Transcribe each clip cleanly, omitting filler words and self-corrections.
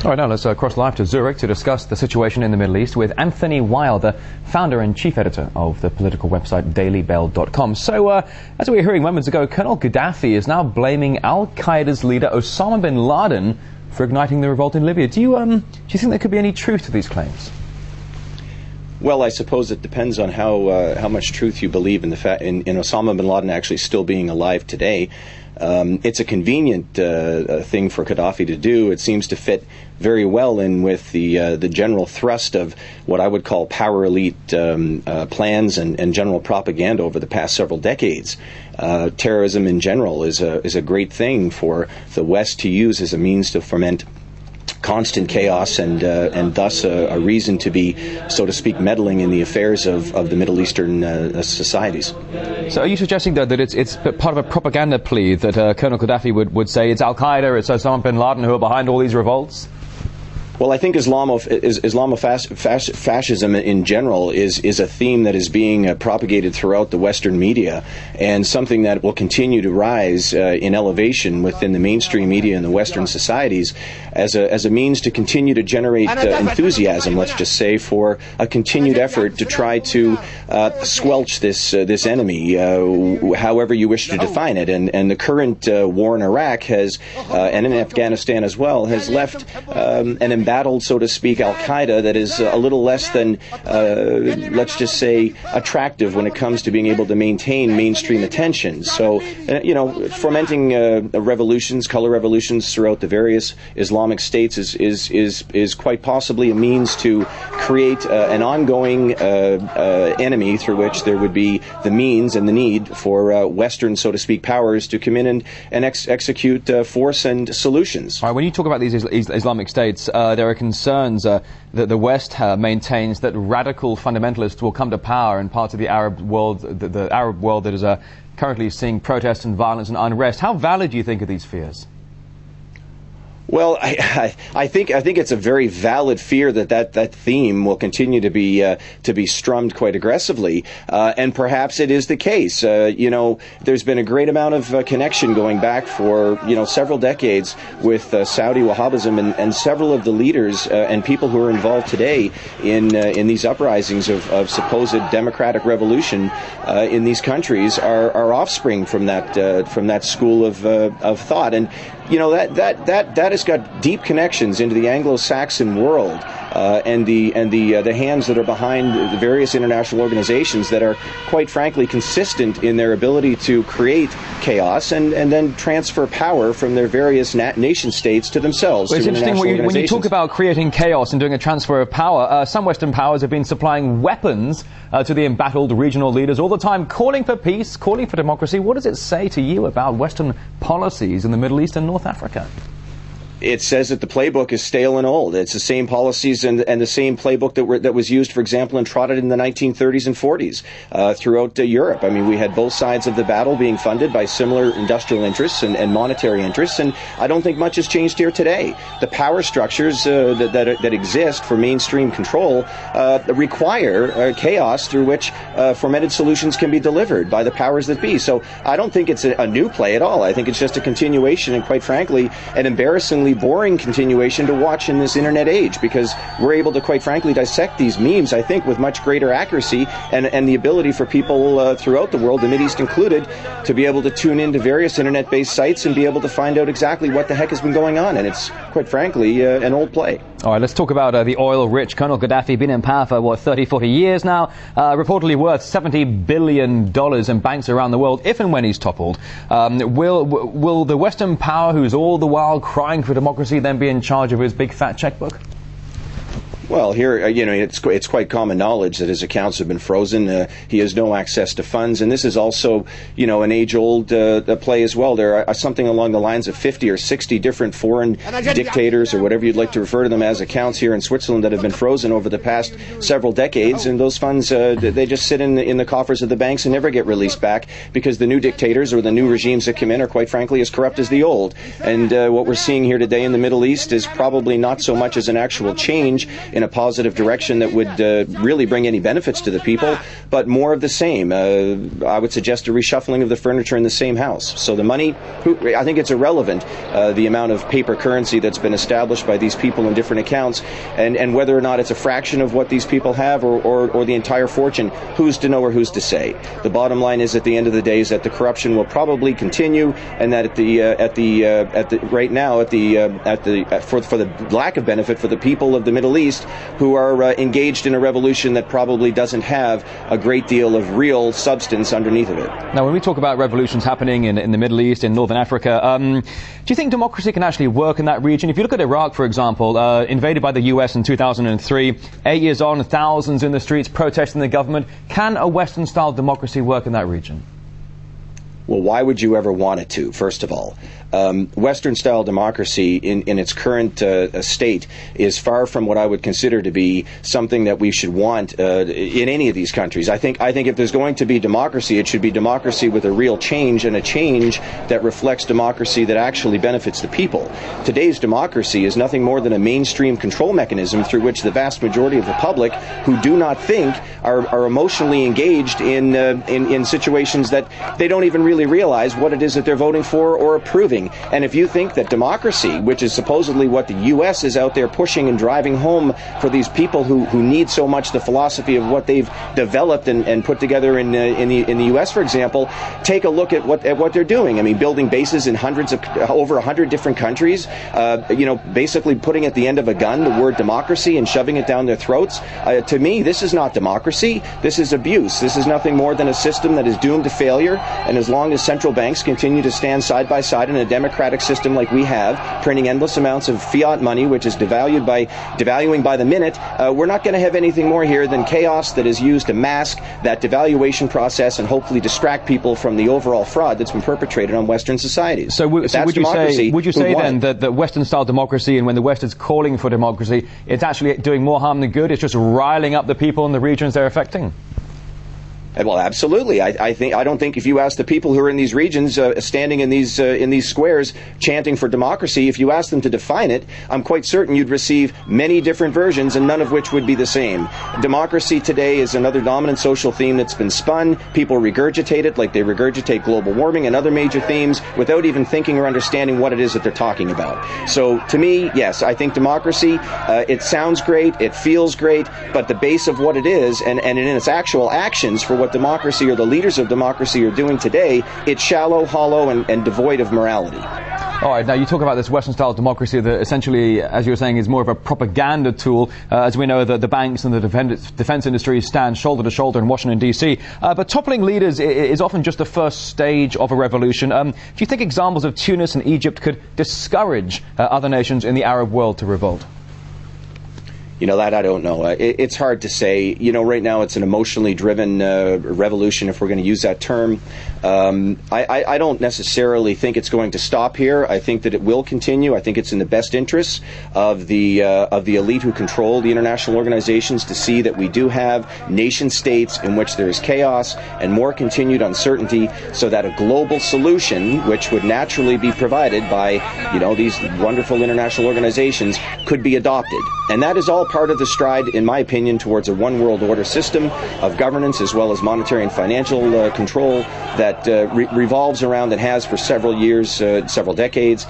All right, now let's cross live to Zurich to discuss the situation in the Middle East with Anthony Weil, the founder and chief editor of the political website dailybell.com. So, as we were hearing moments ago, Colonel Gaddafi is now blaming Al-Qaeda's leader Osama bin Laden for igniting the revolt in Libya. Do you think there could be any truth to these claims? Well, I suppose it depends on how much truth you believe in the in Osama bin Laden actually still being alive today. It's a convenient thing for Gaddafi to do. It seems to fit very well in with the general thrust of what I would call power elite plans and general propaganda over the past several decades. Terrorism in general is a great thing for the West to use as a means to foment constant chaos and thus a reason to be, so to speak, meddling in the affairs of the Middle Eastern societies. So are you suggesting, though, that it's part of a propaganda plea that Colonel Gaddafi would say it's Al-Qaeda, it's Osama bin Laden who are behind all these revolts? Well, I think Islamofascism in general is a theme that is being propagated throughout the Western media, and something that will continue to rise in elevation within the mainstream media in the Western societies as a means to continue to generate enthusiasm, let's just say, for a continued effort to try to squelch this enemy, however you wish to define it. And the current war in Iraq has, and in Afghanistan as well, has left an embattled, so to speak, Al-Qaeda that is a little less than, let's just say, attractive when it comes to being able to maintain mainstream attention. So, fomenting revolutions, color revolutions throughout the various Islamic states is quite possibly a means to create an ongoing enemy through which there would be the means and the need for Western, so to speak, powers to come in and execute force and solutions. All right, when you talk about these Islamic states, there are concerns that the West maintains that radical fundamentalists will come to power in parts of the Arab world, the Arab world that is currently seeing protests and violence and unrest. How valid do you think are these fears? Well, I think it's a very valid fear that theme will continue to be strummed quite aggressively, and perhaps it is the case. There's been a great amount of connection going back for several decades with Saudi Wahhabism, and several of the leaders and people who are involved today in these uprisings of supposed democratic revolution in these countries are offspring from that school of thought. And that has got deep connections into the Anglo-Saxon world, and the hands that are behind the various international organizations that are, quite frankly, consistent in their ability to create chaos and then transfer power from their various nation states to themselves. Well, it's interesting when you talk about creating chaos and doing a transfer of power. Some Western powers have been supplying weapons to the embattled regional leaders all the time, calling for peace, calling for democracy. What does it say to you about Western policies in the Middle East and North Africa? It says that the playbook is stale and old. It's the same policies and the same playbook that was used, for example, and trotted in the 1930s and 40s throughout Europe. I mean, we had both sides of the battle being funded by similar industrial interests and monetary interests, and I don't think much has changed here today. The power structures that exist for mainstream control require chaos through which fermented solutions can be delivered by the powers that be. So I don't think it's a new play at all. I think it's just a continuation, and quite frankly, an embarrassingly boring continuation to watch in this internet age, because we're able to, quite frankly, dissect these memes, I think, with much greater accuracy and the ability for people throughout the world, the Mideast included, to be able to tune into various internet-based sites and be able to find out exactly what the heck has been going on. And it's, quite frankly, an old play. All right, let's talk about the oil-rich Colonel Gaddafi. Been in power for, 30, 40 years now, reportedly worth $70 billion in banks around the world. If and when he's toppled, will the Western power, who's all the while crying for democracy, then be in charge of his big fat checkbook? Well, here, it's quite common knowledge that his accounts have been frozen. He has no access to funds, and this is also, an age-old play as well. There are something along the lines of 50 or 60 different foreign dictators, or whatever you'd like to refer to them as, accounts here in Switzerland that have been frozen over the past several decades, and those funds, they just sit in the coffers of the banks and never get released back, because the new dictators or the new regimes that come in are, quite frankly, as corrupt as the old. And what we're seeing here today in the Middle East is probably not so much as an actual change in in a positive direction that would really bring any benefits to the people, but more of the same. I would suggest a reshuffling of the furniture in the same house. So the money, I think it's irrelevant, the amount of paper currency that's been established by these people in different accounts, and whether or not it's a fraction of what these people have or the entire fortune, who's to know or who's to say. The bottom line is, at the end of the day, is that the corruption will probably continue, and that for the lack of benefit for the people of the Middle East, who are engaged in a revolution that probably doesn't have a great deal of real substance underneath of it. Now, when we talk about revolutions happening in the Middle East, in Northern Africa, do you think democracy can actually work in that region? If you look at Iraq, for example, invaded by the US in 2003, 8 years on, thousands in the streets protesting the government. Can a Western-style democracy work in that region? Well, why would you ever want it to, first of all? Western-style democracy in its current state is far from what I would consider to be something that we should want in any of these countries. I think if there's going to be democracy, it should be democracy with a real change, and a change that reflects democracy that actually benefits the people. Today's democracy is nothing more than a mainstream control mechanism through which the vast majority of the public, who do not think, are emotionally engaged in situations that they don't even really realize what it is that they're voting for or approving. And if you think that democracy, which is supposedly what the U.S. is out there pushing and driving home for these people who need so much the philosophy of what they've developed and put together in the U.S., for example, take a look at what they're doing. I mean, building bases in over 100 different countries, basically putting at the end of a gun the word democracy and shoving it down their throats. To me, this is not democracy. This is abuse. This is nothing more than a system that is doomed to failure. And as long as central banks continue to stand side by side in a democratic system like we have, printing endless amounts of fiat money, which is devaluing by the minute, we're not going to have anything more here than chaos that is used to mask that devaluation process and hopefully distract people from the overall fraud that's been perpetrated on Western societies. So would you say then that Western-style democracy, and when the West is calling for democracy, it's actually doing more harm than good? It's just riling up the people in the regions they're affecting? Well, absolutely. I don't think if you ask the people who are in these regions, standing in these squares, chanting for democracy, if you ask them to define it, I'm quite certain you'd receive many different versions, and none of which would be the same. Democracy today is another dominant social theme that's been spun. People regurgitate it like they regurgitate global warming and other major themes without even thinking or understanding what it is that they're talking about. So, to me, yes, I think democracy, it sounds great, it feels great, but the base of what it is, and in its actual actions for what democracy or the leaders of democracy are doing today, it's shallow, hollow, and devoid of morality. All right, now you talk about this Western-style democracy that essentially, as you were saying, is more of a propaganda tool. As we know, the banks and the defense industry stand shoulder to shoulder in Washington, D.C. But toppling leaders is often just the first stage of a revolution. Do you think examples of Tunis and Egypt could discourage other nations in the Arab world to revolt? That I don't know. It's hard to say. Right now it's an emotionally driven revolution, if we're going to use that term. I don't necessarily think it's going to stop here. I think that it will continue. I think it's in the best interests of the elite who control the international organizations to see that we do have nation states in which there is chaos and more continued uncertainty, so that a global solution, which would naturally be provided by these wonderful international organizations, could be adopted. And that is all part of the stride, in my opinion, towards a one world order system of governance, as well as monetary and financial control that revolves around, that has for several years, several decades,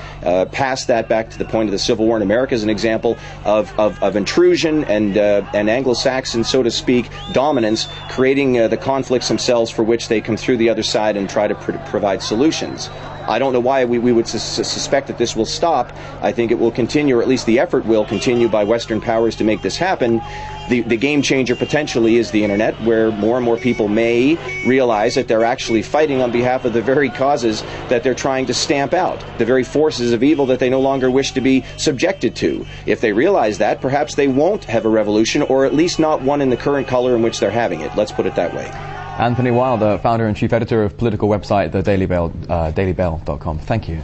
past that, back to the point of the Civil War in America as an example of intrusion and Anglo-Saxon, so to speak, dominance, creating the conflicts themselves for which they come through the other side and try to provide solutions. I don't know why we would suspect that this will stop. I think it will continue, or at least the effort will continue by Western powers to make this happen. The game changer potentially is the internet, where more and more people may realize that they're actually fighting on behalf of the very causes that they're trying to stamp out, the very forces of evil that they no longer wish to be subjected to. If they realize that, perhaps they won't have a revolution, or at least not one in the current color in which they're having it. Let's put it that way. Anthony Wilder, founder and chief editor of political website, the Daily Bell, dailybell.com. Thank you.